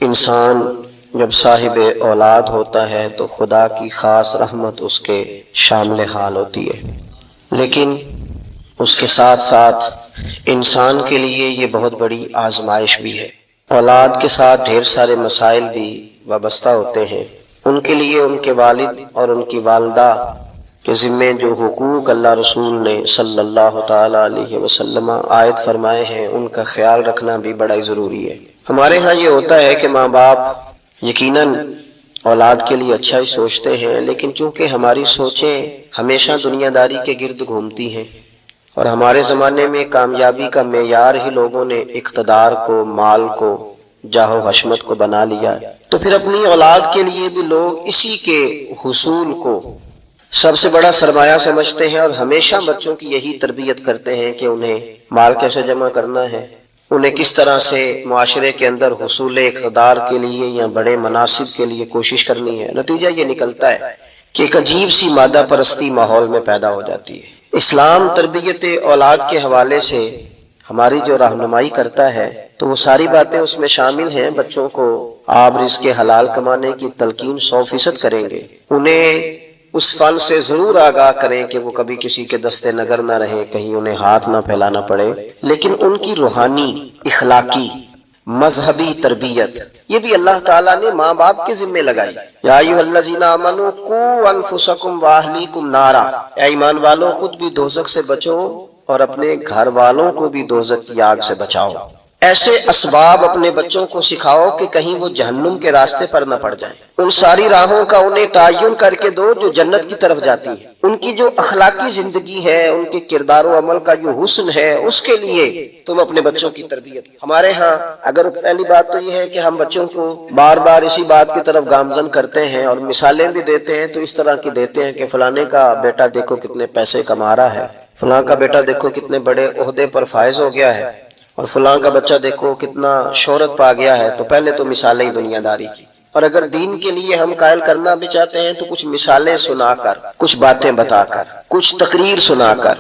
انسان جب صاحب اولاد ہوتا ہے تو خدا کی خاص رحمت اس کے شامل حال ہوتی ہے، لیکن اس کے ساتھ ساتھ انسان کے لیے یہ بہت بڑی آزمائش بھی ہے۔ اولاد کے ساتھ ڈھیر سارے مسائل بھی وابستہ ہوتے ہیں۔ ان کے لیے ان کے والد اور ان کی والدہ کے ذمے جو حقوق اللہ رسول نے صلی اللہ تعالی علیہ وسلم عائد فرمائے ہیں، ان کا خیال رکھنا بھی بڑا ہی ضروری ہے۔ ہمارے ہاں یہ ہوتا ہے کہ ماں باپ یقیناً اولاد کے لیے اچھا ہی سوچتے ہیں، لیکن چونکہ ہماری سوچیں ہمیشہ دنیا داری کے گرد گھومتی ہیں، اور ہمارے زمانے میں کامیابی کا معیار ہی لوگوں نے اقتدار کو، مال کو، جاہ و حشمت کو بنا لیا، تو پھر اپنی اولاد کے لیے بھی لوگ اسی کے حصول کو سب سے بڑا سرمایہ سمجھتے ہیں، اور ہمیشہ بچوں کی یہی تربیت کرتے ہیں کہ انہیں مال کیسے جمع کرنا ہے، انہیں کس طرح سے معاشرے کے اندر حصول اقتدار کے لیے یا بڑے مناصب کے لیے کوشش کرنی ہے۔ نتیجہ یہ نکلتا ہے کہ ایک عجیب سی مادہ پرستی ماحول میں پیدا ہو جاتی ہے۔ اسلام تربیت اولاد کے حوالے سے ہماری جو رہنمائی کرتا ہے تو وہ ساری باتیں اس میں شامل ہیں۔ بچوں کو آپ رزق حلال کمانے کی تلقین 100% کریں گے، انہیں اس فن سے ضرور آگاہ کریں کہ وہ کبھی کسی کے دستے نگر نہ رہیں، کہیں انہیں ہاتھ نہ پھیلانا پڑے، لیکن ان کی روحانی، اخلاقی، مذہبی تربیت یہ بھی اللہ تعالیٰ نے ماں باپ کے ذمے لگائی۔ یا ایھا الذین آمنوا قوا انفسکم واہلیکم نارا، اے ایمان والو خود بھی دوزخ سے بچو اور اپنے گھر والوں کو بھی دوزخ کی آگ سے بچاؤ۔ ایسے اسباب اپنے بچوں کو سکھاؤ کہ کہیں وہ جہنم کے راستے پر نہ پڑ جائیں۔ ان ساری راہوں کا انہیں تعین کر کے دو جو جنت کی طرف جاتی ہیں۔ ان کی جو اخلاقی زندگی ہے، ان کے کردار و عمل کا جو حسن ہے، اس کے لیے تم اپنے بچوں کی تربیت۔ ہمارے ہاں اگر پہلی بات تو یہ ہے کہ ہم بچوں کو بار بار اسی بات کی طرف گامزن کرتے ہیں اور مثالیں بھی دیتے ہیں تو اس طرح کی دیتے ہیں کہ فلانے کا بیٹا دیکھو کتنے پیسے کما رہا ہے، فلاں کا بیٹا دیکھو کتنے بڑے عہدے پر فائز ہو گیا ہے، اور فلاں کا بچہ دیکھو کتنا شہرت پا گیا ہے۔ تو پہلے تو مثالیں ہی دنیا داری کی، اور اگر دین کے لیے ہم قائل کرنا بھی چاہتے ہیں تو کچھ مثالیں سنا کر، کچھ باتیں بتا کر، کچھ تقریر سنا کر۔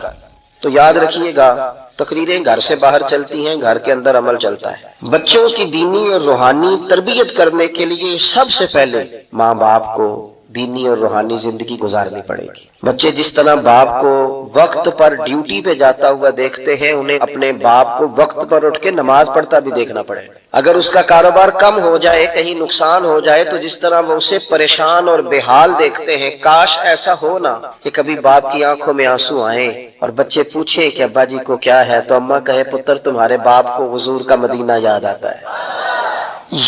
تو یاد رکھیے گا تقریریں گھر سے باہر چلتی ہیں، گھر کے اندر عمل چلتا ہے۔ بچوں کی دینی اور روحانی تربیت کرنے کے لیے سب سے پہلے ماں باپ کو دینی اور روحانی زندگی گزارنی پڑے گی۔ بچے جس طرح باپ کو وقت پر ڈیوٹی پہ جاتا ہوا دیکھتے ہیں، انہیں اپنے باپ کو وقت پر اٹھ کے نماز پڑھتا بھی دیکھنا پڑے گا۔ اگر اس کا کاروبار کم ہو جائے، کہیں نقصان ہو جائے، تو جس طرح وہ اسے پریشان اور بے حال دیکھتے ہیں، کاش ایسا ہو نا کہ کبھی باپ کی آنکھوں میں آنسو آئیں اور بچے پوچھیں کہ ابا جی کو کیا ہے، تو اماں کہے پتر تمہارے باپ کو حضور کا مدینہ یاد آتا ہے۔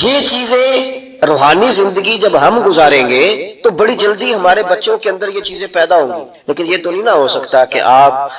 یہ چیزیں روحانی زندگی جب ہم گزاریں گے تو بڑی جلدی ہمارے بچوں کے اندر یہ چیزیں پیدا ہوں گی۔ لیکن یہ تو نہیں نہ ہو سکتا کہ آپ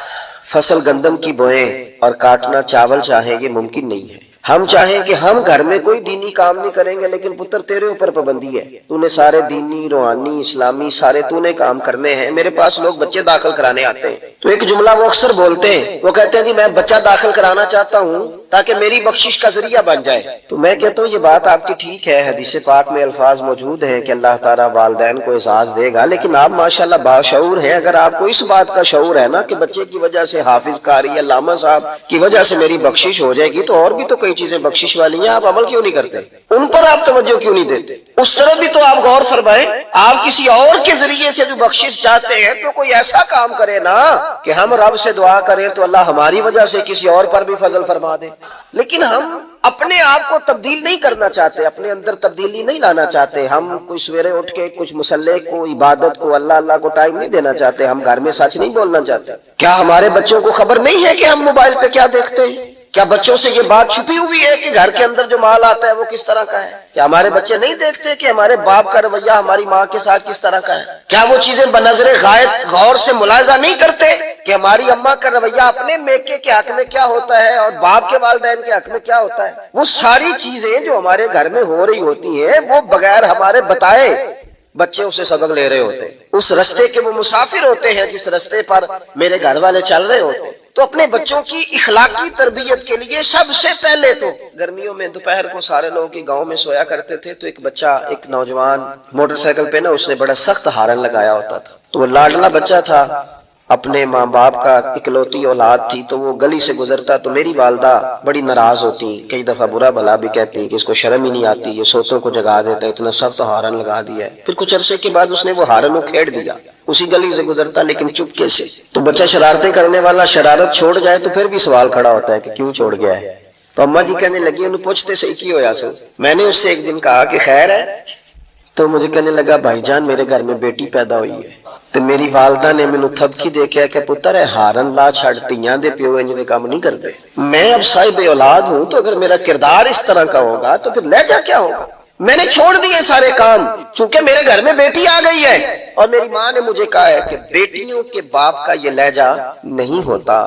فصل گندم کی بوئیں اور کاٹنا چاول چاہیں، یہ ممکن نہیں ہے۔ ہم چاہیں کہ ہم گھر میں کوئی دینی کام نہیں کریں گے، لیکن پتر تیرے اوپر پابندی ہے، تو نے سارے دینی، روحانی، اسلامی سارے تو نے کام کرنے ہیں۔ میرے پاس لوگ بچے داخل کرانے آتے ہیں تو ایک جملہ وہ اکثر بولتے ہیں، وہ کہتے ہیں جی میں بچہ داخل کرانا چاہتا ہوں تاکہ میری بخشش کا ذریعہ بن جائے۔ تو میں کہتا ہوں یہ بات آپ کی ٹھیک ہے، حدیث پاک میں الفاظ موجود ہیں کہ اللہ تعالیٰ والدین کو اعزاز دے گا، لیکن آپ ماشاءاللہ باشعور ہیں۔ اگر آپ کو اس بات کا شعور ہے نا کہ بچے کی وجہ سے حافظ قاری علامہ صاحب کی وجہ سے میری بخشش ہو جائے گی، تو اور بھی تو کئی چیزیں بخشش والی ہیں، آپ عمل کیوں نہیں کرتے؟ ان پر آپ توجہ کیوں نہیں دیتے؟ اس طرف بھی تو آپ غور فرمائیں۔ آپ کسی اور کے ذریعے سے جو بخشش چاہتے ہیں تو کوئی ایسا کام کرے نا کہ ہم رب سے دعا کریں تو اللہ ہماری وجہ سے کسی اور پر بھی فضل فرما دے۔ لیکن ہم اپنے آپ کو تبدیل نہیں کرنا چاہتے، اپنے اندر تبدیلی نہیں لانا چاہتے۔ ہم کوئی سویرے اٹھ کے کچھ مصلی کو، عبادت کو، اللہ کو ٹائم نہیں دینا چاہتے۔ ہم گھر میں سچ نہیں بولنا چاہتے۔ کیا ہمارے بچوں کو خبر نہیں ہے کہ ہم موبائل پہ کیا دیکھتے ہیں؟ کیا بچوں سے یہ بات چھپی ہوئی ہے کہ گھر کے اندر جو مال آتا ہے وہ کس طرح کا ہے؟ کیا ہمارے بچے نہیں دیکھتے کہ ہمارے باپ کا رویہ ہماری ماں کے ساتھ کس طرح کا ہے؟ کیا وہ چیزیں بنظر غائب غور سے ملاحظہ نہیں کرتے کہ ہماری اماں کا رویہ اپنے میکے کے حق میں کیا ہوتا ہے اور باپ کے والدین کے حق میں کیا ہوتا ہے؟ وہ ساری چیزیں جو ہمارے گھر میں ہو رہی ہوتی ہیں وہ بغیر ہمارے بتائے بچے اسے سبق لے رہے ہوتے ہیں۔ اس رستے کے وہ مسافر ہوتے ہیں جس رستے پر میرے گھر والے چل رہے ہوتے ہیں۔ تو اپنے بچوں کی اخلاقی تربیت کے لیے سب سے پہلے تو گرمیوں میں دوپہر کو سارے لوگ گاؤں میں سویا کرتے تھے، تو ایک بچہ، ایک نوجوان موٹر سائیکل پہ نا، اس نے بڑا سخت ہارن لگایا ہوتا تھا، تو وہ لاڈلا بچہ تھا۔ اپنے ماں باپ کا اکلوتی اولاد تھی تو وہ گلی سے گزرتا تو میری والدہ بڑی ناراض ہوتی، کئی دفعہ برا بھلا بھی کہتی کہ اس کو شرم ہی نہیں آتی، یہ سوتوں کو جگا دیتا ہے، اتنا سخت ہارن لگا دیا ہے۔ پھر کچھ عرصے کے بعد اس نے وہ ہارن کھیڑ دیا، اسی گلی سے گزرتا لیکن چپکے سے۔ تو بچہ شرارتیں کرنے والا شرارت چھوڑ جائے تو پھر بھی سوال کھڑا ہوتا ہے کہ کیوں چھوڑ گیا ہے؟ تو اماں جی کہنے لگی انہوں پوچھتے صحیح کی ہویا سو۔ میں نے اس سے ایک دن کہا کہ خیر ہے، تو مجھے کہنے لگا بھائی جان میرے گھر میں بیٹی پیدا ہوئی ہے۔ تو میری والدہ نے مینوں تھپکی دے کے کہ پتر ہے ہارن لا چھڑ تیاں دے پیو انج دے کام نہیں کرتے۔ میں اب صاحب اولاد ہوں تو اگر میرا کردار اس طرح کا ہوگا تو پھر لہجہ کیا ہوگا؟ میں نے چھوڑ دیے سارے کام چونکہ میرے گھر میں بیٹی آ گئی ہے، اور میری ماں نے مجھے کہا ہے کہ بیٹیوں کے باپ کا یہ لہجہ نہیں ہوتا،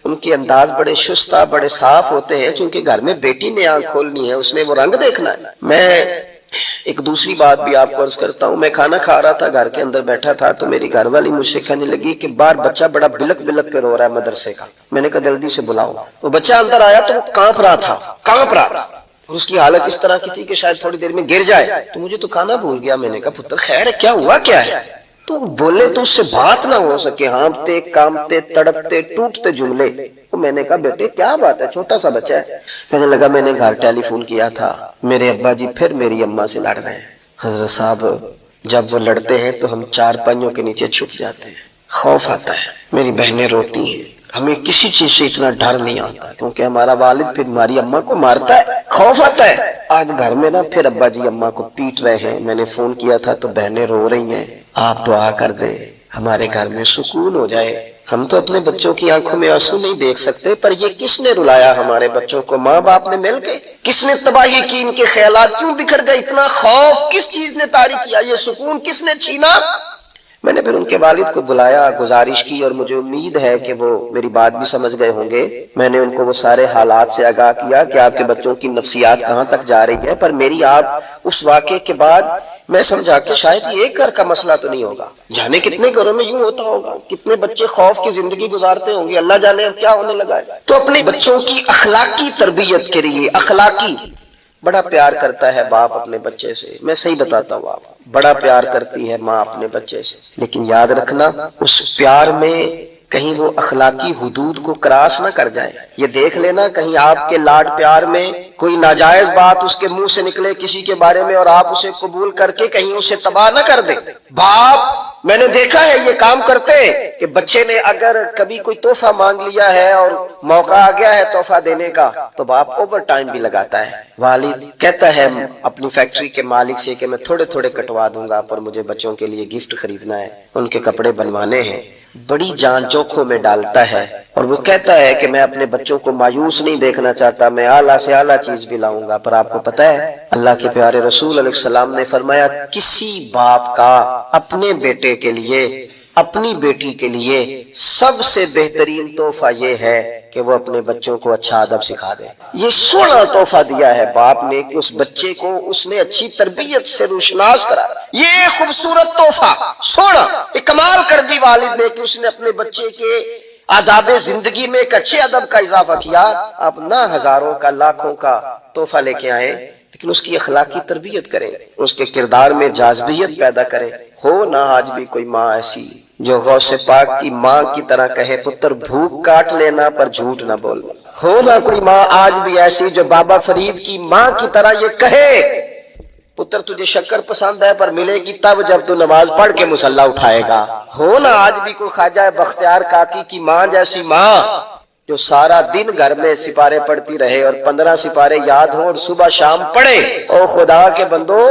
ان کے انداز بڑے شستہ بڑے صاف ہوتے ہیں، چونکہ گھر میں بیٹی نے آنکھ کھولنی ہے، اس نے وہ رنگ دیکھنا ہے۔ میں ایک دوسری بات بھی آپ کو عرض کرتا ہوں، میں کھانا کھا رہا تھا، گھر کے اندر بیٹھا تھا تو میری گھر والی مجھ سے کہنے لگی کہ باہر بچہ بڑا بلک بلک کے رو رہا ہے مدرسے کا۔ میں نے کہا جلدی سے بلاؤ۔ وہ بچہ اندر آیا تو وہ کانپ رہا تھا اور اس کی حالت اس طرح کی تھی کہ شاید تھوڑی دیر میں گر جائے۔ تو مجھے تو کھانا بھول گیا، میں نے کہا پتر خیر ہے، کیا ہوا کیا ہے؟ تو بولے تو اس سے بات نہ ہو سکے، ہانپتے کامتے تڑپتے ٹوٹتے جملے۔ تو میں نے کہا بیٹے کیا بات ہے، چھوٹا سا بچہ ہے۔ کہنے لگا میں نے گھر ٹیلی فون کیا تھا، میرے ابا جی پھر میری اماں سے لڑ رہے ہیں۔ حضرت صاحب جب وہ لڑتے ہیں تو ہم چار پائیوں کے نیچے چھپ جاتے ہیں، خوف آتا ہے، میری بہنیں روتی ہیں، ہمیں کسی چیز سے اتنا ڈر نہیں آتا کیونکہ ہمارا والد پھر ہماری اماں کو مارتا ہے، خوف آتا ہے۔ آج گھر میں نا پھر ابا جی اماں کو پیٹ رہے ہیں، میں نے فون کیا تھا تو بہنیں رو رہی ہیں، آپ دعا کر دیں ہمارے گھر میں سکون ہو جائے۔ ہم تو اپنے بچوں کی آنکھوں میں آنسو نہیں دیکھ سکتے، پر یہ کس نے رلایا ہمارے بچوں کو؟ ماں باپ نے مل کے؟ کس نے تباہی کی؟ ان کے خیالات کیوں بکھر گئے؟ اتنا خوف کس چیز نے طاری کیا؟ یہ سکون کس نے چھینا؟ میں نے پھر ان کے والد کو بلایا، گزارش کی، اور مجھے امید ہے کہ وہ میری بات بھی سمجھ گئے ہوں گے۔ میں نے ان کو وہ سارے حالات سے آگاہ کیا کہ آپ کے بچوں کی نفسیات کہاں تک جا رہی ہے، پر میری آپ اس واقعے کے بعد میں سمجھا کہ شاید یہ ایک گھر کا مسئلہ تو نہیں ہوگا، جانے کتنے گھروں میں یوں ہوتا ہوگا، کتنے بچے خوف کی زندگی گزارتے ہوں گے، اللہ جانے اب کیا ہونے لگا ہے۔ تو اپنے بچوں کی اخلاقی تربیت کے لیے، اخلاقی بڑا پیار کرتا ہے باپ اپنے بچے سے، میں صحیح بتاتا ہوں، آپ بڑا پیار کرتی ہے ماں اپنے بچے سے، لیکن یاد رکھنا اس پیار میں کہیں وہ اخلاقی حدود کو کراس نہ کر جائے۔ یہ دیکھ لینا کہیں آپ کے لاڈ پیار میں کوئی ناجائز بات اس کے منہ سے نکلے کسی کے بارے میں اور آپ اسے قبول کر کے کہیں اسے تباہ نہ کر دیں۔ باپ میں نے دیکھا ہے یہ کام کرتے کہ بچے نے اگر کبھی کوئی تحفہ مانگ لیا ہے اور موقع آ گیا ہے تحفہ دینے کا تو باپ اوور ٹائم بھی لگاتا ہے۔ والد کہتا ہے اپنی فیکٹری کے مالک سے کہ میں تھوڑے تھوڑے کٹوا دوں گا، پر مجھے بچوں کے لیے گفٹ خریدنا ہے، ان کے کپڑے بنوانے ہیں، بڑی جان جوکھوں میں ڈالتا ہے، اور وہ کہتا ہے کہ میں اپنے بچوں کو مایوس نہیں دیکھنا چاہتا، میں اعلیٰ سے اعلیٰ چیز بھی لاؤں گا۔ پر آپ کو پتہ ہے اللہ کے پیارے رسول علیہ السلام نے فرمایا کسی باپ کا اپنے بیٹے کے لیے، اپنی بیٹی کے لیے سب سے بہترین تحفہ یہ ہے کہ وہ اپنے بچوں کو اچھا ادب سکھا دے۔ یہ سونا تحفہ دیا ہے باپ نے کہ اس بچے کو اس نے اچھی تربیت سے روشناس کرا، یہ خوبصورت تحفہ سونا ایک کمال کر دی والد نے کہ اس نے اپنے بچے کے آداب زندگی میں ایک اچھے ادب کا اضافہ کیا۔ آپ نہ ہزاروں کا لاکھوں کا تحفہ لے کے آئیں لیکن اس کی اخلاقی تربیت کریں، اس کے کردار میں جاذبیت پیدا کریں۔ ہو نہ آج بھی کوئی ماں ایسی جو غوث پاک کی ماں کی طرح کہے پتر بھوک کاٹ لینا پر جھوٹ نہ بول۔ ہو نہ کوئی ماں آج بھی ایسی جو بابا فرید کی ماں کی طرح یہ کہے پتر تجھے شکر پسند ہے پر ملے گی تب جب تو نماز پڑھ کے مصلی اٹھائے گا۔ ہو نہ آج بھی کوئی خواجہ بختیار کاکی کی ماں جیسی ماں جو سارا دن گھر میں سپارے پڑھتی رہے اور 15 سپارے یاد ہوں اور صبح شام پڑھے۔ او خدا کے بندو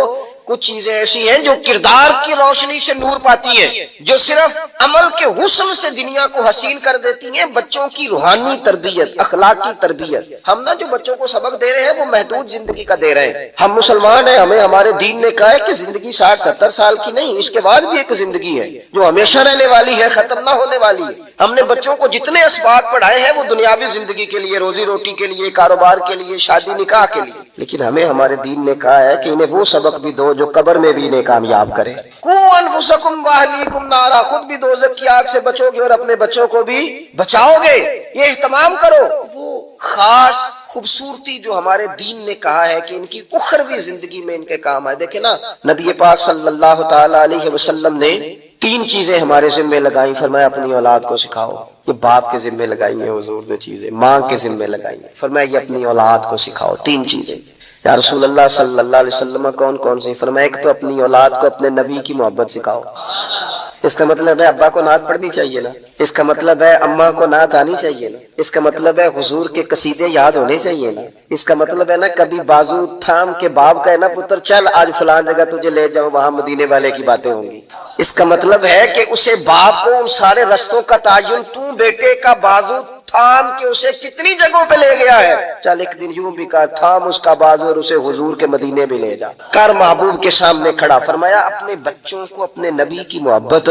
کچھ چیزیں ایسی ہیں جو کردار کی روشنی سے نور پاتی ہیں، جو صرف عمل کے حسن سے دنیا کو حسین کر دیتی ہیں۔ بچوں کی روحانی تربیت، اخلاقی تربیت، ہم نا جو بچوں کو سبق دے رہے ہیں وہ محدود زندگی کا دے رہے ہیں۔ ہم مسلمان ہیں، ہمیں ہمارے دین نے کہا ہے کہ زندگی 60-70 سال کی نہیں، اس کے بعد بھی ایک زندگی ہے جو ہمیشہ رہنے والی ہے، ختم نہ ہونے والی ہے۔ ہم نے بچوں کو جتنے اسباق پڑھائے ہیں وہ دنیاوی زندگی کے لیے، روزی روٹی کے لیے، کاروبار کے لیے، شادی نکاح کے لیے، لیکن ہمیں ہمارے دین نے کہا ہے کہ انہیں وہ سبق بھی دو جو قبر میں بھی انہیں کامیاب کرے۔ قوا انفسکم واہلیکم نارا، خود بھی دوزخ کی آگ سے بچو گے اور اپنے بچوں کو بھی بچاؤ گے، یہ اہتمام کرو۔ وہ خاص خوبصورتی جو ہمارے دین نے کہا ہے کہ ان کی اخروی زندگی میں ان کے کام آئے۔ دیکھیں نا نبی پاک صلی اللہ تعالی علیہ وسلم نے 3 چیزیں ہمارے ذمے لگائیں، فرمایا اپنی اولاد کو سکھاؤ۔ یہ باپ کے ذمے لگائی ہیں حضور نے چیزیں، ماں کے ذمے لگائی ہیں، فرمایا یہ اپنی اولاد کو سکھاؤ 3 چیزیں۔ یا رسول اللہ صلی اللہ علیہ وسلم کون کون سی؟ فرمایا ایک تو اپنی اولاد کو اپنے نبی کی محبت سکھاؤ۔ اس کا مطلب ہے ابا کو نعت پڑھنی چاہیے نا، اس کا مطلب ہے اماں کو نعت آنی چاہیے نا، اس کا مطلب ہے حضور کے قصیدے یاد ہونے چاہیے نا، اس کا مطلب ہے نا کبھی بازو تھام کے باپ کا ہے نا پتر چل آج فلان جگہ تجھے لے جاؤں، وہاں مدینے والے کی باتیں ہوں گی۔ اس کا مطلب ہے کہ اسے باپ کو ان سارے رستوں کا تعین تو بیٹے کا بازو تھام کے اسے کتنی جگہوں پہ لے گیا ہے، چل ایک دن یوں بھی کہا تھام اس کا بازو اور اسے حضور کے مدینے بھی لے جا کر محبوب کے سامنے کھڑا۔ فرمایا اپنے بچوں کو اپنے نبی کی محبت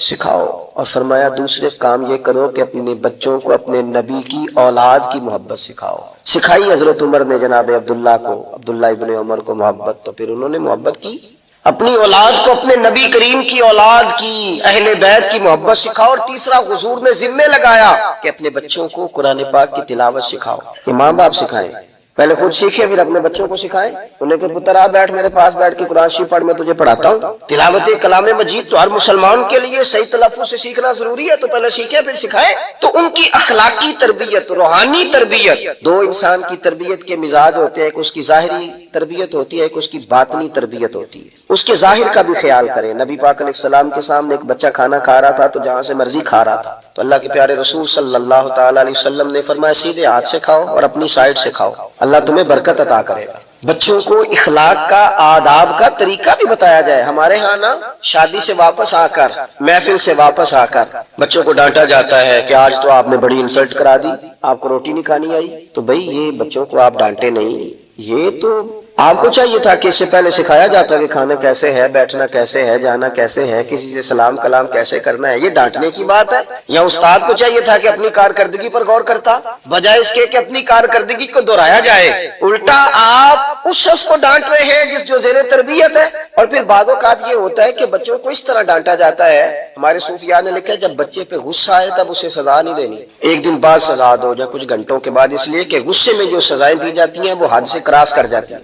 سکھاؤ، اور فرمایا دوسرے کام یہ کرو کہ اپنے بچوں کو اپنے نبی کی اولاد کی محبت سکھاؤ۔ سکھائی حضرت عمر نے جناب عبداللہ کو، عبداللہ ابن عمر کو محبت، تو پھر انہوں نے محبت کی اپنی اولاد کو اپنے نبی کریم کی اولاد کی اہل بیت کی محبت سکھاؤ۔ اور تیسرا حضور نے ذمہ لگایا کہ اپنے بچوں کو قرآن پاک کی تلاوت سکھاؤ۔ یہ ماں باپ سکھائیں، پہلے خود سیکھیں پھر اپنے بچوں کو سکھائیں، انہیں کہ پتر آ بیٹھ میرے پاس بیٹھ کے قرآن شریف پڑھ، میں تجھے پڑھاتا ہوں۔ تلاوت کلام مجید تو ہر مسلمان کے لیے صحیح تلفظ سے سیکھنا ضروری ہے، تو پہلے سیکھیں پھر سکھائیں۔ تو ان کی اخلاقی تربیت، روحانی تربیت، 2 انسان کی تربیت کے مزاج ہوتے ہیں، ایک اس کی ظاہری تربیت ہوتی ہے، ایک اس کی باطنی تربیت ہوتی ہے۔ اس کے ظاہر کا بھی خیال کریں۔ نبی پاک علیہ السلام کے سامنے ایک بچہ کھانا کھا رہا تھا تو جہاں سے مرضی کھا رہا تھا، تو اللہ کے پیارے رسول صلی اللہ تعالی علیہ وسلم نے فرمایا سیدھے ہاتھ سے کھاؤ اور اپنی سائیڈ سے کھاؤ، اللہ تمہیں برکت عطا کرے گا۔ بچوں کو اخلاق کا، آداب کا طریقہ بھی بتایا جائے۔ ہمارے ہاں نا شادی سے واپس آ کر، محفل سے واپس آ کر بچوں کو ڈانٹا جاتا ہے کہ آج تو آپ نے بڑی انسلٹ کرا دی، آپ کو روٹی نہیں کھانی آئی۔ تو بھئی یہ بچوں کو آپ ڈانٹے نہیں، یہ تو آپ کو چاہیے تھا کہ اس سے پہلے سکھایا جاتا کہ کھانا کیسے ہے، بیٹھنا کیسے ہے، جانا کیسے ہے، کسی سے سلام کلام کیسے کرنا ہے۔ یہ ڈانٹنے کی بات ہے؟ یا استاد کو چاہیے تھا کہ اپنی کارکردگی پر غور کرتا، بجائے اس کے کہ اپنی کارکردگی کو دہرایا جائے۔ الٹا آپ اس شخص کو ڈانٹ رہے ہیں جو زیر تربیت ہے۔ اور پھر بعض اوقات یہ ہوتا ہے کہ بچوں کو اس طرح ڈانٹا جاتا ہے، ہمارے صوفیاء نے لکھا ہے جب بچے پہ غصہ آئے تب اسے سزا نہیں دینی، ایک دن بعد سزا دو یا کچھ گھنٹوں کے بعد، اس لیے کہ غصے میں جو سزائیں دی جاتی ہیں وہ حد سے کراس کر جاتی ہیں۔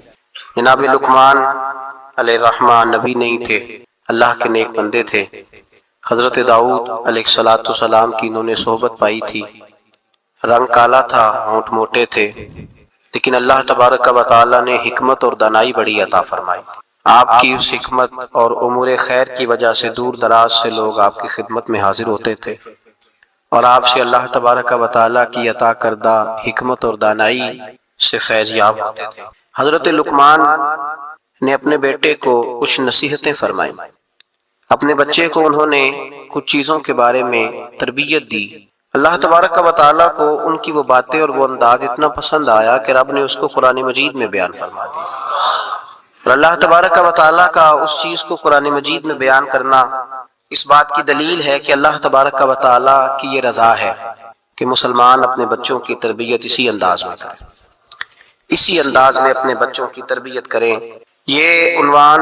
جناب لقمان علیہ الرحمن نبی نہیں تھے، اللہ کے نیک بندے تھے۔ حضرت داؤد علیہ السلام کی انہوں نے صحبت پائی تھی، رنگ کالا تھا، ہونٹ موٹے تھے، لیکن اللہ تبارک و تعالی نے حکمت اور دانائی بڑی عطا فرمائی۔ آپ کی اس حکمت اور امور خیر کی وجہ سے دور دراز سے لوگ آپ کی خدمت میں حاضر ہوتے تھے، اور آپ سے اللہ تبارک و تعالی کی عطا کردہ حکمت اور دانائی سے فیض یاب ہوتے تھے۔ حضرت لقمان نے اپنے بیٹے کو کچھ نصیحتیں فرمائیں، اپنے بچے کو انہوں نے کچھ چیزوں کے بارے میں تربیت دی۔ اللہ تبارک و تعالیٰ کو ان کی وہ باتیں اور وہ انداز اتنا پسند آیا کہ رب نے اس کو قرآن مجید میں بیان فرما دیا۔ اور اللہ تبارک و تعالیٰ کا اس چیز کو قرآن مجید میں بیان کرنا اس بات کی دلیل ہے کہ اللہ تبارک و تعالیٰ کی یہ رضا ہے کہ مسلمان اپنے بچوں کی تربیت اسی انداز میں کریں، اسی انداز میں اپنے بچوں کی تربیت کریں۔ یہ عنوان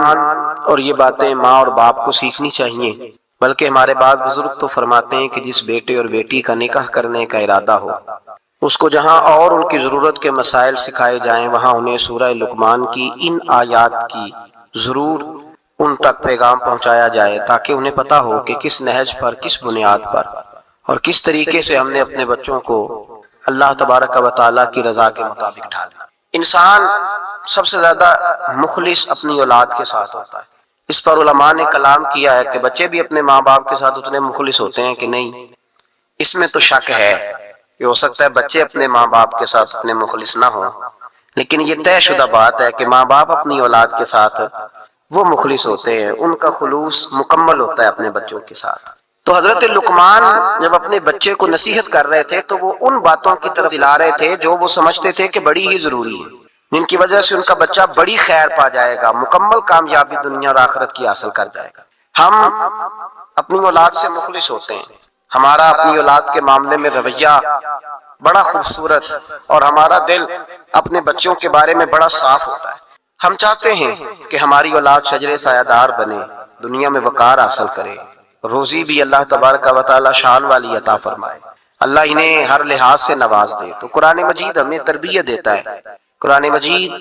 اور یہ باتیں ماں اور باپ کو سیکھنی چاہیے، بلکہ ہمارے بعض بزرگ تو فرماتے ہیں کہ جس بیٹے اور بیٹی کا نکاح کرنے کا ارادہ ہو، اس کو جہاں اور ان کی ضرورت کے مسائل سکھائے جائیں، وہاں انہیں سورہ لقمان کی ان آیات کی ضرور ان تک پیغام پہنچایا جائے، تاکہ انہیں پتہ ہو کہ کس نہج پر، کس بنیاد پر اور کس طریقے سے ہم نے اپنے بچوں کو اللہ تبارک و تعالیٰ کی رضا کے مطابق ڈھالنا۔ انسان سب سے زیادہ مخلص اپنی اولاد کے ساتھ ہوتا ہے۔ اس پر علماء نے کلام کیا ہے کہ بچے بھی اپنے ماں باپ کے ساتھ اتنے مخلص ہوتے ہیں کہ نہیں۔ اس میں تو شک ہے کہ ہو سکتا ہے بچے اپنے ماں باپ کے ساتھ اتنے مخلص نہ ہوں، لیکن یہ طے شدہ بات ہے کہ ماں باپ اپنی اولاد کے ساتھ وہ مخلص ہوتے ہیں، ان کا خلوص مکمل ہوتا ہے اپنے بچوں کے ساتھ۔ تو حضرت لقمان جب اپنے بچے کو نصیحت کر رہے تھے تو وہ ان باتوں کی طرف دلا رہے تھے جو وہ سمجھتے تھے کہ بڑی ہی ضروری ہے، جن کی وجہ سے ان کا بچہ بڑی خیر پا جائے گا، مکمل کامیابی دنیا اور آخرت کی حاصل کر جائے گا۔ ہم اپنی اولاد سے مخلص ہوتے ہیں، ہمارا اپنی اولاد کے معاملے میں رویہ بڑا خوبصورت، اور ہمارا دل اپنے بچوں کے بارے میں بڑا صاف ہوتا ہے۔ ہم چاہتے ہیں کہ ہماری اولاد شجر سایہ دار بنے، دنیا میں وقار حاصل کرے، روزی بھی اللہ تبارک و تعالی شان والی عطا فرمائے، اللہ انہیں ہر لحاظ سے نواز دے۔ تو قرآن مجید ہمیں تربیت دیتا ہے، قرآن مجید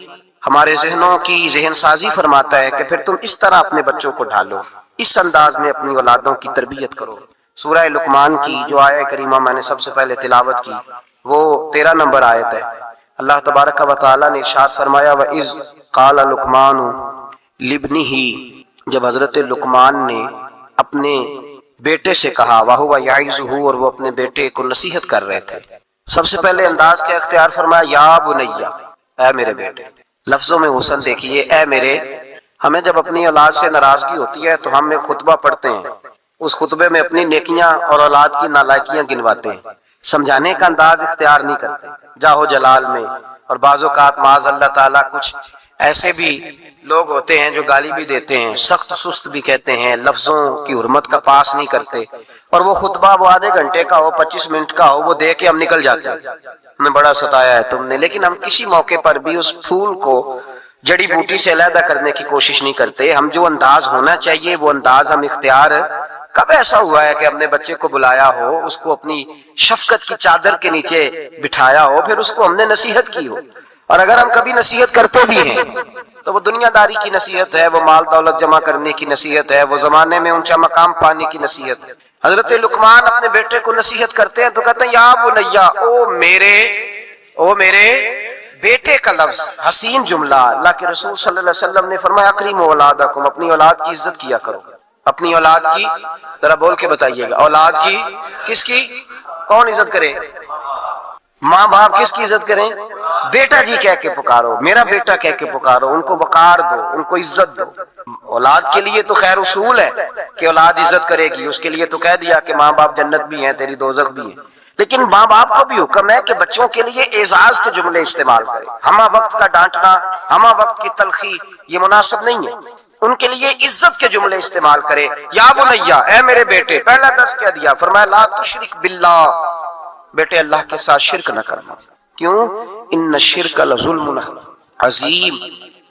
ہمارے ذہنوں کی ذہن سازی فرماتا ہے کہ پھر تم اس طرح اپنے بچوں کو ڈھالو، اس انداز میں اپنی اولادوں کی تربیت کرو۔ سورہ لقمان کی جو آیہ کریمہ میں نے سب سے پہلے تلاوت کی وہ 13 نمبر آیت ہے۔ اللہ تبارک و تعالی نے ارشاد فرمایا وَإِذْ قَالَ لُقْمَانُ لِابْنِهِ، جب حضرت لقمان نے اپنے بیٹے سے کہا، وَهُوَ يَعِظُهُ، اور وہ اپنے بیٹے کو نصیحت کر رہے تھے۔ سب سے پہلے انداز کیا اختیار فرمایا، یا بنیا، اے میرے بیٹے۔ لفظوں میں حسن دیکھیے، اے میرے۔ ہمیں جب اپنی اولاد سے ناراضگی ہوتی ہے تو ہم ایک خطبہ پڑھتے ہیں، اس خطبے میں اپنی نیکیاں اور اولاد کی نالائکیاں گنواتے ہیں، سمجھانے کا انداز اختیار نہیں کرتے جاہو جلال میں۔ اور بعض اوقات معاذ اللہ تعالیٰ کچھ ایسے بھی لوگ ہوتے ہیں جو گالی بھی دیتے ہیں، سخت سست بھی کہتے ہیں، لفظوں کی حرمت کا پاس نہیں کرتے، اور وہ خطبہ وہ آدھے گھنٹے کا ہو، 25 منٹ کا ہو، وہ دے کے ہم نکل جاتے ہیں، ہمیں بڑا ستایا ہے تم نے۔ لیکن ہم کسی موقع پر بھی اس پھول کو جڑی بوٹی سے علیحدہ کرنے کی کوشش نہیں کرتے۔ ہم جو انداز ہونا چاہیے وہ انداز ہم اختیار، کب ایسا ہوا ہے کہ اپنے بچے کو بلایا ہو، اس کو اپنی شفقت کی چادر کے نیچے بٹھایا ہو، پھر اس کو ہم نے نصیحت کی ہو؟ اور اگر ہم کبھی نصیحت کرتے بھی ہیں تو وہ دنیا داری کی نصیحت ہے، وہ مال دولت جمع کرنے کی نصیحت ہے، وہ زمانے میں اونچا مقام پانے کی نصیحت ہے۔ حضرت لقمان اپنے بیٹے کو نصیحت کرتے ہیں تو کہتے ہیں یا بنیا، او میرے بیٹے کا لفظ حسین جملہ۔ اللہ کے رسول صلی اللہ علیہ وسلم نے فرمایا اکریموا اولادکم، اپنی اولاد کی عزت کیا کرو۔ اپنی اولاد کی، ذرا بول کے بتائیے گا، اولاد کی، کس کی؟ کون عزت کرے؟ ماں باپ کس کی عزت کریں؟ بیٹا جی کہہ کے پکارو، میرا بیٹا کہہ کے پکارو، ان کو وقار دو، ان کو عزت دو۔ اولاد کے لیے تو خیر اصول ہے کہ اولاد عزت کرے گی، اس کے لیے تو کہہ دیا کہ ماں باپ جنت بھی ہیں، تیری دوزخ بھی ہے۔ لیکن ماں باپ کو بھی حکم ہے کہ بچوں کے لیے اعزاز کے جملے استعمال کرے۔ ہمہ وقت کا ڈانٹنا، ہمہ وقت کی تلخی یہ مناسب نہیں ہے، ان کے لیے عزت کے جملے استعمال کرے۔ یا بنیا، اے میرے بیٹے، پہلا درس کیا دیا، فرمایا لا تشرک باللہ، بیٹے اللہ کے ساتھ شرک نہ کرنا۔ کیوں؟ ان الشرک لظلم عظیم،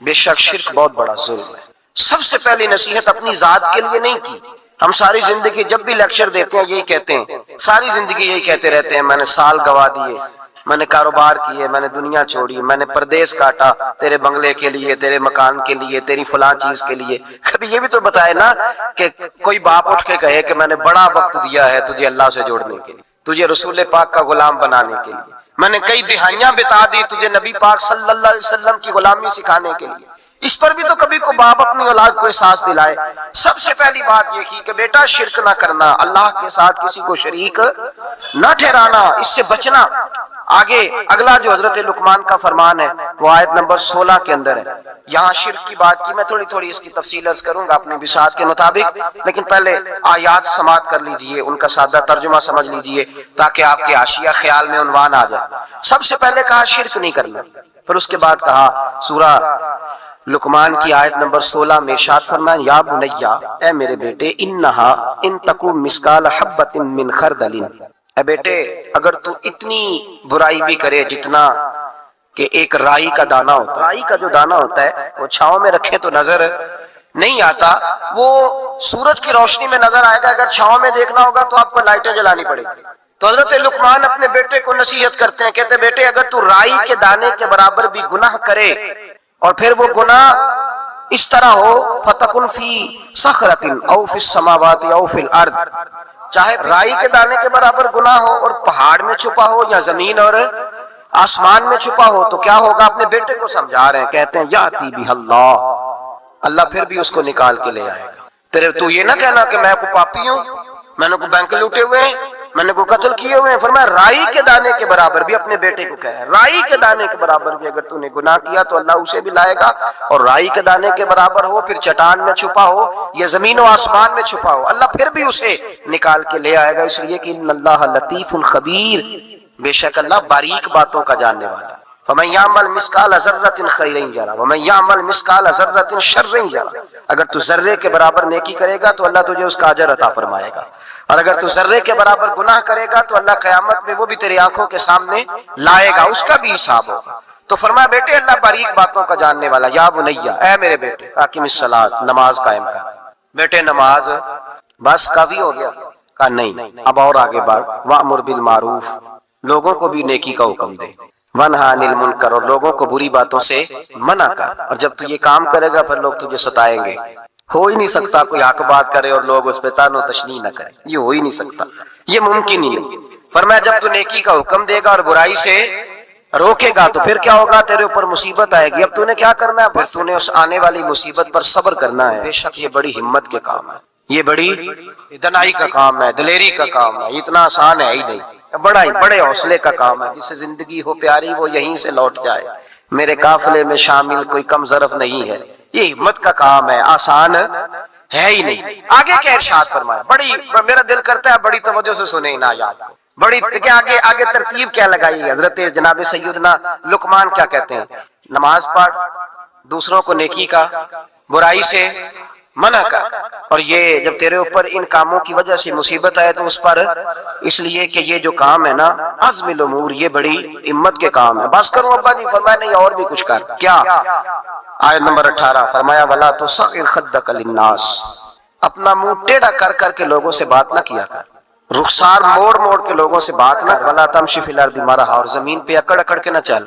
بے شک شرک بہت بڑا ظلم ہے۔ سب سے پہلی نصیحت اپنی ذات کے لیے نہیں کی۔ ہم ساری زندگی جب بھی لیکچر دیتے ہیں یہی کہتے ہیں، ساری زندگی یہی کہتے رہتے ہیں، میں نے سال گوا دیے، میں نے کاروبار کیے، میں نے دنیا چھوڑی، میں نے پردیس کاٹا تیرے بنگلے کے لیے، تیرے مکان کے لیے، تیری فلاں چیز کے لیے۔ کبھی یہ بھی تو بتائے نا کہ کوئی باپ اٹھ کے کہے کہ میں نے بڑا وقت دیا ہے تجھے اللہ سے جوڑنے کے لیے، تجھے رسول پاک کا غلام بنانے کے لیے، میں نے کئی دہائیاں بتا دی تجھے نبی پاک صلی اللہ علیہ وسلم کی غلامی سکھانے کے لیے۔ اس پر بھی تو کبھی کو باپ اپنی اولاد کو احساس دلائے۔ سب سے پہلی بات یہ کی کہ بیٹا شرک نہ کرنا، اللہ کے ساتھ کسی کو شریک نہ ٹھہرانا، اس سے بچنا۔ آگے اگلا جو حضرت لقمان کا فرمان ہے وہ آیت نمبر 16 کے اندر ہے۔ یہاں شرک کی بات کی، میں تھوڑی اس کی تفصیل عرض کروں گا اپنی بساط کے مطابق، لیکن پہلے آیات سماعت کر لیجئے، ان کا سادہ ترجمہ سمجھ لیجئے تاکہ آپ کے حاشیہ خیال میں عنوان آ جائے۔ سب سے پہلے کہا شرک نہیں کرنا، پھر اس کے بعد کہا سورہ لقمان کی آیت نمبر 16 میں ارشاد فرمایا یا بنیا، اے میرے بیٹے، انہا ان تکو مثقال حبۃ من خردل، اے بیٹے اگر تو اتنی برائی بھی کرے جتنا کہ ایک رائی کا دانہ ہوتا ہے، رائی کا جو دانہ ہوتا ہے وہ چھاؤں میں رکھے تو نظر نہیں آتا، وہ سورج کی روشنی میں نظر آئے گا، اگر چھاؤں میں دیکھنا ہوگا تو آپ کو لائٹیں جلانی پڑے گی۔ تو حضرت لقمان اپنے بیٹے کو نصیحت کرتے ہیں، کہتے بیٹے اگر تو رائی کے دانے کے برابر بھی گناہ کرے اور پھر وہ گناہ اس طرح ہو فَتَكُنْ فِي صَخْرَةٍ أَوْ فِي السَّمَاوَاتِ أَوْ فِي الْأَرْضِ، چاہے رائی کے دانے کے برابر گناہ ہو اور پہاڑ میں چھپا ہو یا زمین اور آسمان میں چھپا ہو تو کیا ہوگا؟ اپنے بیٹے کو سمجھا رہے ہیں، کہتے ہیں یاتی بہ اللہ پھر بھی اس کو نکال کے لے آئے گا۔ تیرے تو یہ نہ کہنا کہ میں کوئی پاپی ہوں، میں نے کوئی بینک لوٹے ہوئے ہیں، میں نے کوئی قتل کیے ہوئے ہیں۔ فرمایا رائی کے دانے کے برابر بھی، اپنے بیٹے کو کہہ ہے رائی کے دانے کے برابر بھی اگر تو نے گناہ کیا تو اللہ اسے بھی لائے گا، اور رائی کے دانے کے برابر ہو پھر چٹان میں چھپا ہو یا زمین و آسمان میں چھپا ہو، اللہ پھر بھی اسے نکال کے لے آئے گا، اس لیے کہ ان اللہ لطیف خبیر، بے شک اللہ باریک باتوں کا جاننے والا۔ فَمَن يَعْمَلْ مِثْقَالَ ذَرَّةٍ خَيْرًا يَرَهُ وَمَن يَعْمَلْ مِثْقَالَ ذَرَّةٍ شَرًّا يَرَهُ، اگر تو ذرے کے برابر نیکی کرے گا تو اللہ تجھے اس کا اجر عطا فرمائے گا، اور اگر تو ذرے کے برابر گناہ کرے گا تو اللہ قیامت میں وہ بھی تیری آنکھوں کے سامنے لائے گا، اس کا بھی حساب ہوگا۔ تو فرمایا بیٹے اللہ باریک باتوں کا جاننے والا۔ یا بنیا، اے میرے بیٹے، اقم الصلاۃ، نماز قائم کر۔ بیٹے نماز بس کافی ہو گیا؟ کہا نہیں، اب اور آگے بڑھ، وَأْمُرْ بِالْمَعْرُوفِ، لوگوں کو بھی نیکی کا حکم دے، وَانْہَ عَنِ الْمُنْکَرِ، اور لوگوں کو بری باتوں سے منع کر، اور جب تو یہ کام کرے گا پھر لوگ تجھے ستائیں گے، ہو ہی نہیں سکتا کوئی حق بات کرے اور لوگ اس پہ تان و تشنیع نہ کرے، یہ ہو ہی نہیں سکتا، یہ ممکن ہی نہیں۔ فرمایا جب تو نیکی کا حکم دے گا اور برائی سے روکے گا تو پھر کیا ہوگا، تیرے اوپر مصیبت آئے گی، اب تو نے کیا کرنا ہے، پھر تو نے اس آنے والی مصیبت پر صبر کرنا ہے۔ بے شک یہ بڑی ہمت کے کام ہے، یہ بڑی دنائی کا کام ہے، دلیری کا کام ہے، اتنا آسان ہے ہی نہیں، بڑے حوصلے کا کام ہے۔ جسے زندگی ہو پیاری وہ یہیں سے لوٹ جائے، میرے قافلے میں شامل کوئی کم ظرف نہیں ہے، یہ ہمت کا کام ہے، آسان ہے ہی نہیں۔ آگے کیا ارشاد فرمایا، بڑی میرا دل کرتا ہے بڑی توجہ سے سنیں ان آیات کو، بڑی آگے ترتیب کیا لگائی ہے۔ حضرت جناب سیدنا لقمان کیا کہتے ہیں، نماز پڑھ، دوسروں کو نیکی کا، برائی سے منع کر، اور یہ جب تیرے اوپر ان کاموں کی وجہ سے مصیبت آئے تو اس پر اس لیے کہ یہ جو کام ہے نا عزم الامور، یہ بڑی ہمت کے کام ہے۔ بس کروں ابا جی؟ فرمایا نہیں، اور بھی کچھ کر۔ کیا؟ آیت نمبر 18 فرمایا وَلَا تُصَعِّرْ خَدَّكَ لِلنَّاسِ، اپنا منہ ٹیڑھا کر کر کے لوگوں سے بات نہ کیا کر، رخسار موڑ موڑ کے لوگوں سے بات نہ، وَلَا تَمْشِ فِي الْأَرْضِ مَرَحًا، اور زمین پہ اکڑ اکڑ کے نہ چل،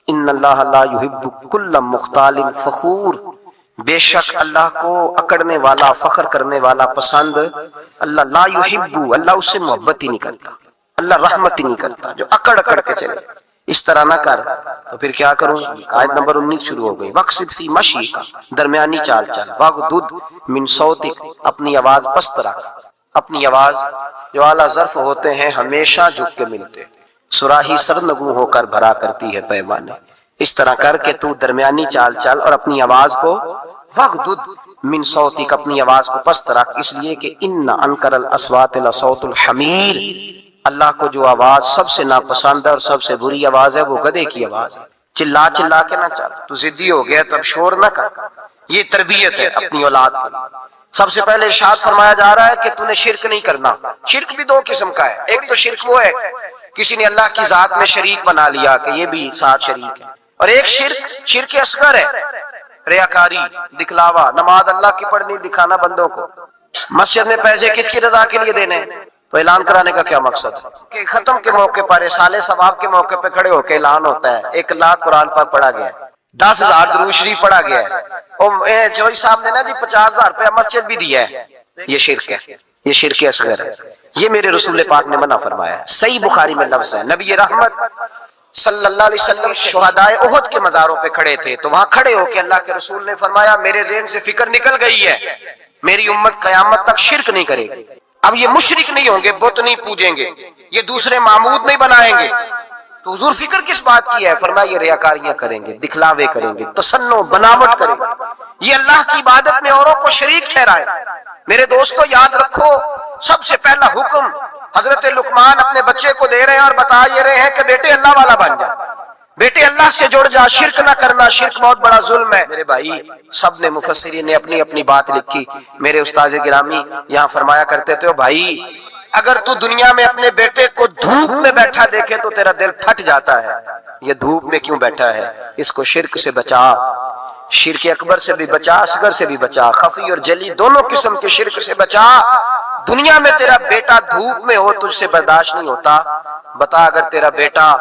ان اللہ لا يحب كل مختال فخور، بے شک اللہ کو اکڑنے والا، فخر کرنے والا پسند اللہ لا يحب، اللہ اس سے محبت ہی نہیں کرتا، اللہ رحمت ہی نہیں کرتا جو اکڑ اکڑ کے چلے۔ اس طرح نہ کر تو پھر کیا کروں؟ آیت نمبر 19 شروع ہو گئی، وَقْصِدْ فِي مَشْيِكَ، درمیانی چال چل، وَغْضُضْ مِنْ صَوْتِكَ، اپنی آواز پست رکھ، اپنی آواز جو اعلیٰ ظرف ہوتے ہیں ہمیشہ جھک کے ملتے، صراحی سرنگوں ہو کر بھرا کرتی ہے پیمانے، اس طرح کر کے تو درمیانی چال چل اور اپنی آواز کو وَغْضُضْ مِنْ صَوْتِكَ، اپنی آواز کو پست رکھ، اس لیے کہ اِنَّ أَنْكَرَ الْأَصْوَاتِ لَصَوْتُ الْحَمِيرِ، اللہ کو جو آواز سب سے ناپسند ہے اور سب سے بری آواز ہے وہ گدھے کی آواز ہے۔ چلا چلا کے نہ چل، تو ضدی ہو گیا تو اب شور نہ کر، یہ تربیت ہے اپنی اولاد کو۔ سب سے پہلے ارشاد فرمایا جا رہا ہے کہ تو نے شرک نہیں کرنا۔ شرک بھی دو قسم کا ہے، ایک تو شرک وہ ہے کسی نے اللہ کی ذات میں شریک بنا لیا کہ یہ بھی ساتھ شریک ہے، اور ایک شرک اصغر ہے، ریاکاری، دکھلاوا، نماز اللہ کی پڑھنی، دکھانا بندوں کو، مسجد میں پیسے کس کی رضا کے لیے دینے، تو اعلان کرانے کا کیا مقصد ہے کہ ختم کے موقع پر سال ثواب کے موقع پہ کھڑے ہو کے اعلان ہوتا ہے 1 لاکھ قرآن پاک پڑھا گیا ہے، 10,000 درود شریف پڑھا گیا ہے، اور جوئی صاحب نے نا جی 50,000 روپیہ مسجد بھی دیا ہے، یہ شرک ہے، یہ شرک اصغر ہے، یہ میرے رسول پاک نے منع فرمایا ہے۔ صحیح بخاری میں لفظ ہے، نبی رحمت صلی اللہ علیہ وسلم شہدائے احد کے مزاروں پہ کھڑے تھے، تو وہاں کھڑے ہو کے اللہ کے رسول نے فرمایا میرے ذہن سے فکر نکل گئی ہے، میری امت قیامت تک شرک نہیں کرے گی، اب یہ مشرک نہیں ہوں گے، بت نہیں پوجیں گے، یہ دوسرے معبود نہیں بنائیں گے، تو حضور فکر کس بات کی ہے؟ فرمایا یہ ریاکاریاں کریں گے، دکھلاوے کریں گے، تصنع بناوٹ کریں گے، یہ اللہ کی عبادت میں اوروں کو شریک ٹھہرائے۔ میرے دوستو یاد رکھو، سب سے پہلا حکم حضرت لقمان اپنے بچے کو دے رہے ہیں اور بتا یہ رہے ہیں کہ بیٹے اللہ والا بن جا، بیٹے اللہ سے جڑ جا، شرک نہ کرنا، شرک بہت بڑا ظلم ہے۔ میرے بھائی سب نے مفسرین نے اپنی اپنی بات لکھی، میرے استاد گرامی یہاں فرمایا کرتے تھے بھائی اگر تو دنیا میں اپنے بیٹے کو دھوپ میں بیٹھا دیکھے تو تیرا دل پھٹ جاتا ہے، یہ دھوپ میں کیوں بیٹھا ہے، اس کو شرک سے بچا، شرک اکبر سے بھی بچا، اصغر سے بھی بچا، خفی اور جلی دونوں قسم کے شرک سے بچا۔ دنیا میں تیرا بیٹا دھوپ میں ہو تجھ سے برداشت نہیں ہوتا، بتا اگر تیرا بیٹا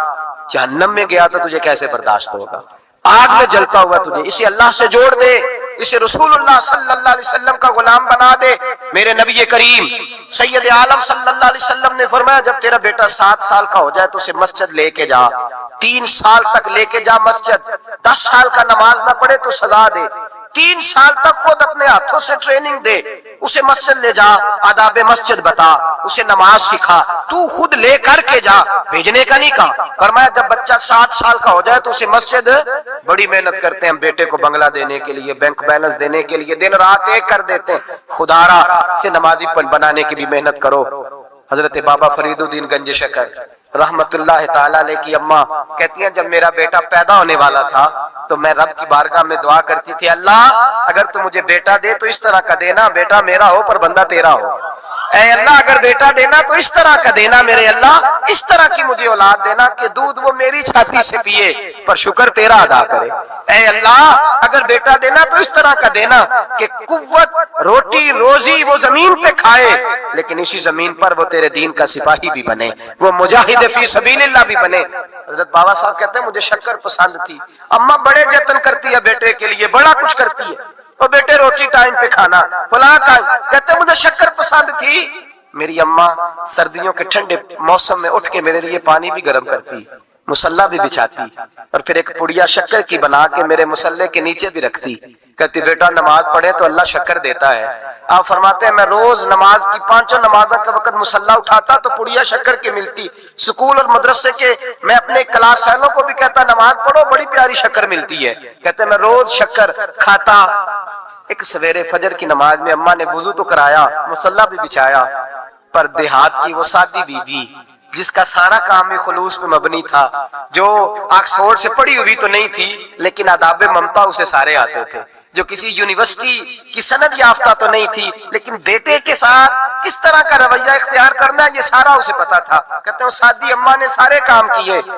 جہنم میں گیا تو تجھے کیسے برداشت ہوگا، آگ میں جلتا ہوا تجھے، اسے اللہ سے جوڑ دے، اسے رسول اللہ صلی اللہ علیہ وسلم کا غلام بنا دے۔ میرے نبی کریم سید عالم صلی اللہ علیہ وسلم نے فرمایا جب تیرا بیٹا 7 سال کا ہو جائے تو اسے مسجد لے کے جا، 3 سال تک لے کے جا مسجد، 10 سال کا نماز نہ پڑھے تو سزا دے، 3 سال تک خود اپنے ہاتھوں سے ٹریننگ دے، اسے مسجد لے جا، آداب مسجد بتا، اسے نماز سکھا، تو خود لے کر کے جا، بھیجنے کا نہیں کہا۔ فرمایا جب بچہ 7 سال کا ہو جائے تو اسے مسجد، بڑی محنت کرتے ہیں ہم بیٹے کو بنگلہ دینے کے لیے، بینک بیلنس دینے کے لیے، دن رات ایک کر دیتے ہیں، خدا را سے نمازی بنانے کی بھی محنت کرو۔ حضرت بابا فرید الدین گنج شکر رحمت اللہ تعالیٰ علیہ کی اماں کہتی ہیں جب میرا بیٹا پیدا ہونے والا تھا تو میں رب کی بارگاہ میں دعا کرتی تھی اللہ اگر تو مجھے بیٹا دے تو اس طرح کا دینا بیٹا میرا ہو پر بندہ تیرا ہو، اے اللہ اگر بیٹا دینا تو اس طرح کا دینا میرے اللہ، اس طرح کی مجھے اولاد دینا کہ دودھ وہ میری چھاتی سے پیے پر شکر تیرا ادا کرے، اے اللہ اگر بیٹا دینا تو اس طرح کا دینا کہ قوت روٹی روزی وہ زمین پہ کھائے لیکن اسی زمین پر وہ تیرے دین کا سپاہی بھی بنے، وہ مجاہد فی سبیل اللہ بھی بنے۔ حضرت بابا صاحب کہتے ہیں مجھے شکر پسند تھی، اماں بڑے جتن کرتی ہے بیٹے کے لیے، بڑا کچھ کرتی ہے، اور بیٹے روٹی ٹائم پہ کھانا، فلاں ٹائم، کہتے مجھے شکر پسند تھی، میری اماں سردیوں کے ٹھنڈے موسم میں اٹھ کے میرے لیے پانی بھی گرم کرتی، مصلی بھی بچھاتی، اور پھر ایک پڑیا شکر کی بنا کے میرے مصلی کے نیچے بھی رکھتی، کہتی بیٹا نماز پڑھے تو اللہ شکر دیتا ہے۔ آپ فرماتے ہیں میں روز نماز کی 5 نمازوں کے وقت مصلی اٹھاتا تو پڑیا شکر کی ملتی، سکول اور مدرسے کے میں اپنے کلاس فیلوں کو بھی کہتا نماز پڑھو بڑی پیاری شکر ملتی ہے، کہتے میں روز شکر کھاتا۔ ایک سویرے فجر کی نماز میں اماں نے وضو تو کرایا، مصلی بھی بچھایا، پر دیہات کی وہ سادی بی بی جس کا سارا کام ہی خلوص پہ مبنی تھا، جو آکسفورڈ سے پڑھی ہوئی تو نہیں تھی لیکن آداب ممتا اسے سارے آتے تھے، جو کسی یونیورسٹی کی سند یافتہ تو نہیں تھی لیکن بیٹے کے ساتھ کس طرح کا رویہ اختیار کرنا ہے یہ سارا اسے پتا تھا، کہتے ہیں سادی اماں نے سارے کام کیے۔